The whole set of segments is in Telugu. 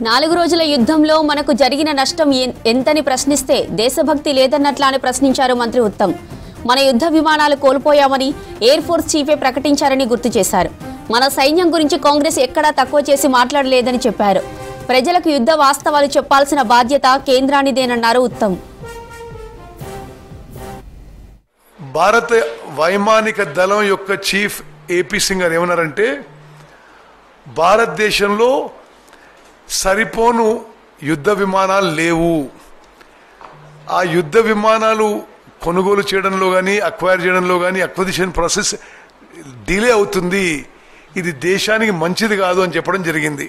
4 రోజుల యుద్ధంలో మనకు జరిగిన నష్టం ఎంతని ప్రశ్నిస్తే దేశభక్తి లేదన్నట్లానే ప్రశ్నించారు మంత్రి ఉత్తమ్. మన యుద్ధ విమానాలు కోల్పోయామని ఎయిర్ ఫోర్స్ చీఫే ప్రకటించారని గుర్తు చేశారు. మన సైన్యం గురించి కాంగ్రెస్ ఎక్కడా తక్కువ చేసి మాట్లాడలేదని చెప్పారు. ప్రజలకు యుద్ధ వాస్తవాలు చెప్పాల్సిన బాధ్యత కేంద్రానిదేనన్నారు ఉత్తమ్. భారత వైమానిక దళం యొక్క చీఫ్ ఏపీ సింగ్ గారు ఏమన్నారంటే, భారతదేశంలో సరిపోను యుద్ధ విమానాలు లేవు. ఆ యుద్ధ విమానాలు కొనుగోలు చేయడంలో కానీ అక్వైర్ చేయడంలో కానీ అక్విజిషన్ ప్రాసెస్ డిలే అవుతుంది. ఇది దేశానికి మంచిది కాదు అని చెప్పడం జరిగింది.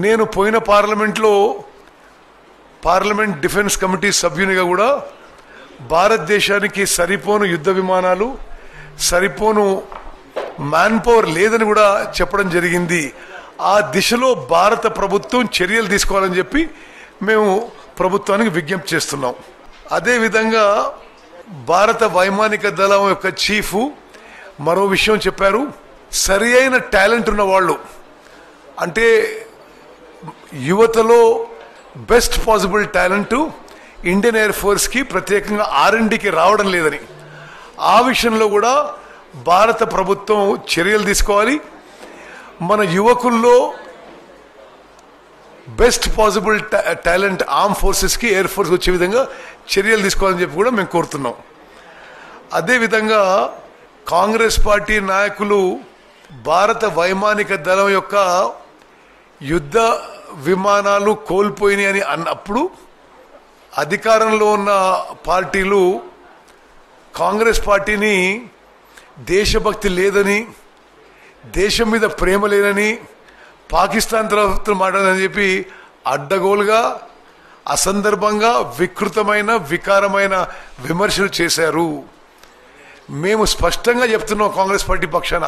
నేను పోయిన పార్లమెంట్ డిఫెన్స్ కమిటీ సభ్యునిగా కూడా భారతదేశానికి సరిపోను యుద్ధ విమానాలు, సరిపోను మ్యాన్ పవర్ లేదని కూడా చెప్పడం జరిగింది. ఆ దిశలో భారత ప్రభుత్వం చర్యలు తీసుకోవాలని చెప్పి మేము ప్రభుత్వానికి విజ్ఞప్తి చేస్తున్నాం. అదేవిధంగా భారత వైమానిక దళం యొక్క చీఫ్ మరో విషయం చెప్పారు. సరి అయిన టాలెంట్ ఉన్న వాళ్ళు, అంటే యువతలో best possible talent Indian air ఫోర్స్కి ప్రత్యేకంగా R&Dకి రావడం లేదని, ఆ విషయంలో కూడా భారత ప్రభుత్వం చర్యలు తీసుకోవాలి. మన యువకుల్లో బెస్ట్ పాసిబుల్ టాలెంట్ ఆర్మ్ ఫోర్సెస్కి ఎయిర్ ఫోర్స్ వచ్చే విధంగా చర్యలు తీసుకోవాలని చెప్పి కూడా మేము కోరుతున్నాం. అదేవిధంగా కాంగ్రెస్ పార్టీ నాయకులు భారత వైమానిక దళం యొక్క యుద్ధ విమానాలు కోల్పోయినాయని అన్నప్పుడు అధికారంలో ఉన్న పార్టీలు కాంగ్రెస్ పార్టీని దేశభక్తి లేదని, దేశం మీద ప్రేమ లేదని, పాకిస్తాన్ తరఫున మాట్లాడని చెప్పి అడ్డగోలుగా అసందర్భంగా వికృతమైన వికారమైన విమర్శలు చేశారు. మేము స్పష్టంగా చెప్తున్నాం కాంగ్రెస్ పార్టీ పక్షాన,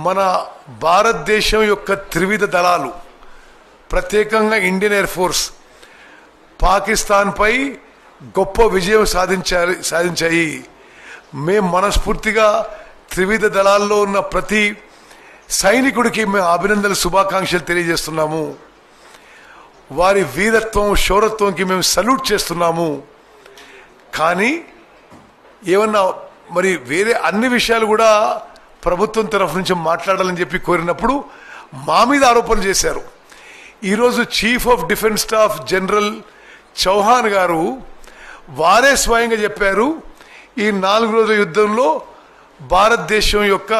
మన భారతదేశం యొక్క త్రివిధ దళాలు, ప్రత్యేకంగా ఇండియన్ ఎయిర్ ఫోర్స్ పాకిస్తాన్పై గొప్ప విజయం సాధించాయి. మేము మనస్ఫూర్తిగా త్రివిధ దళాల్లో ఉన్న ప్రతి సైనికుడికి మేము అభినందనలు, శుభాకాంక్షలు తెలియజేస్తున్నాము. వారి వీరత్వం, శౌరత్వంకి మేము సల్యూట్ చేస్తున్నాము. కానీ ఏమన్నా మరి వేరే అన్ని విషయాలు కూడా ప్రభుత్వం తరఫు నుంచి మాట్లాడాలని చెప్పి కోరినప్పుడు మా మీద ఆరోపణలు చేశారు. ఈరోజు chief of defence staff general Chauhan గారు వారే స్వయంగా చెప్పారు, ఈ 4 రోజుల యుద్ధంలో భారతదేశం యొక్క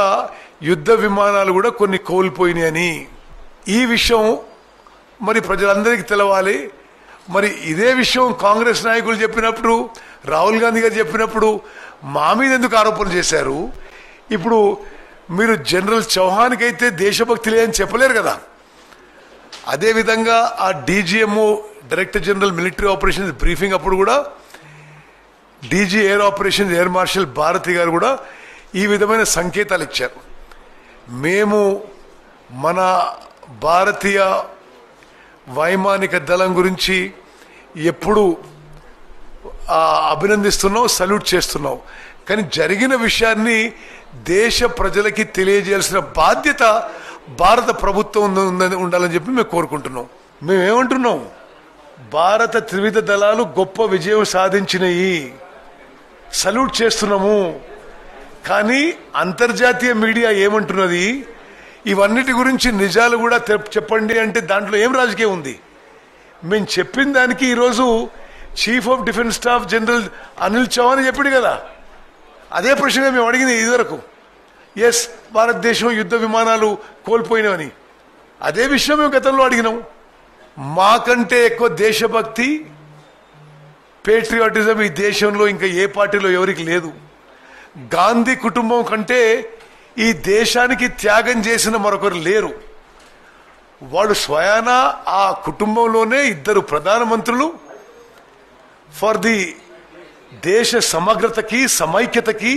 యుద్ధ విమానాలు కూడా కొన్ని కోల్పోయినాయని. ఈ విషయం మరి ప్రజలందరికీ తెలవాలి. మరి ఇదే విషయం కాంగ్రెస్ నాయకులు చెప్పినప్పుడు, రాహుల్ గాంధీ గారు చెప్పినప్పుడు మా మీద ఎందుకు ఆరోపణ చేశారు? ఇప్పుడు మీరు జనరల్ చౌహాన్కి అయితే దేశభక్తి లేదని చెప్పలేరు కదా. అదేవిధంగా ఆ DGMO director general military operations briefing అప్పుడు కూడా DG air operations air marshal Bharati గారు కూడా ఈ విధమైన సంకేతాలు ఇచ్చారు. మేము మన భారతీయ వైమానిక దళం గురించి ఎప్పుడు అభినందిస్తున్నాం, సల్యూట్ చేస్తున్నాం. కానీ జరిగిన విషయాన్ని దేశ ప్రజలకి తెలియజేయాల్సిన బాధ్యత భారత ప్రభుత్వం ఉండాలని చెప్పి మేము కోరుకుంటున్నాం. మేమేమంటున్నాం, భారత త్రివిధ దళాలు గొప్ప విజయం సాధించినవి, సల్యూట్ చేస్తున్నాము. కానీ అంతర్జాతీయ మీడియా ఏమంటున్నది, ఇవన్నిటి గురించి నిజాలు కూడా చెప్పండి అంటే దాంట్లో ఏం రాజకీయం ఉంది? మేము చెప్పిన దానికి ఈరోజు chief of defence staff general Anil Chauhan చెప్పాడు కదా, అదే ప్రశ్నగా మేము అడిగింది ఇదివరకు. ఎస్, భారతదేశం యుద్ధ విమానాలు కోల్పోయినవని అదే విషయం మేము గతంలో అడిగినాం. మాకంటే ఎక్కువ దేశభక్తి, పేట్రియాటిజం ఈ దేశంలో ఇంకా ఏ పార్టీలో ఎవరికి లేదు. గాంధీ కుటుంబం కంటే ఈ దేశానికి త్యాగం చేసిన మరొకరు లేరు. వాడు స్వయాన ఆ కుటుంబంలోనే 2 ప్రధానమంత్రులు ఫర్ ది దేశ సమగ్రతకి, సమైక్యతకి,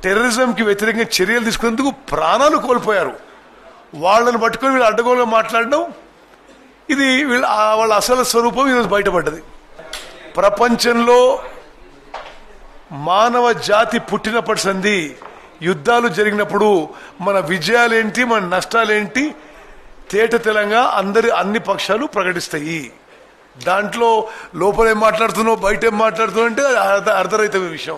టెర్రరిజంకి వ్యతిరేకంగా చర్యలు తీసుకునేందుకు ప్రాణాలు కోల్పోయారు. వాళ్ళని పట్టుకొని వీళ్ళు అడ్డగోలుగా మాట్లాడడం, ఇది వాళ్ళ అసలు స్వరూపం ఈరోజు బయటపడ్డది. ప్రపంచంలో మానవ జాతి పుట్టినప్పటి సంది యుద్ధాలు జరిగినప్పుడు మన విజయాలేంటి, మన నష్టాలేంటి తేట తెలంగా అన్ని పక్షాలు ప్రకటిస్తాయి. దాంట్లో లోపల ఏం మాట్లాడుతున్నావు, బయట ఏం మాట్లాడుతున్నావు అంటే అర్ధరహితమైన విషయం.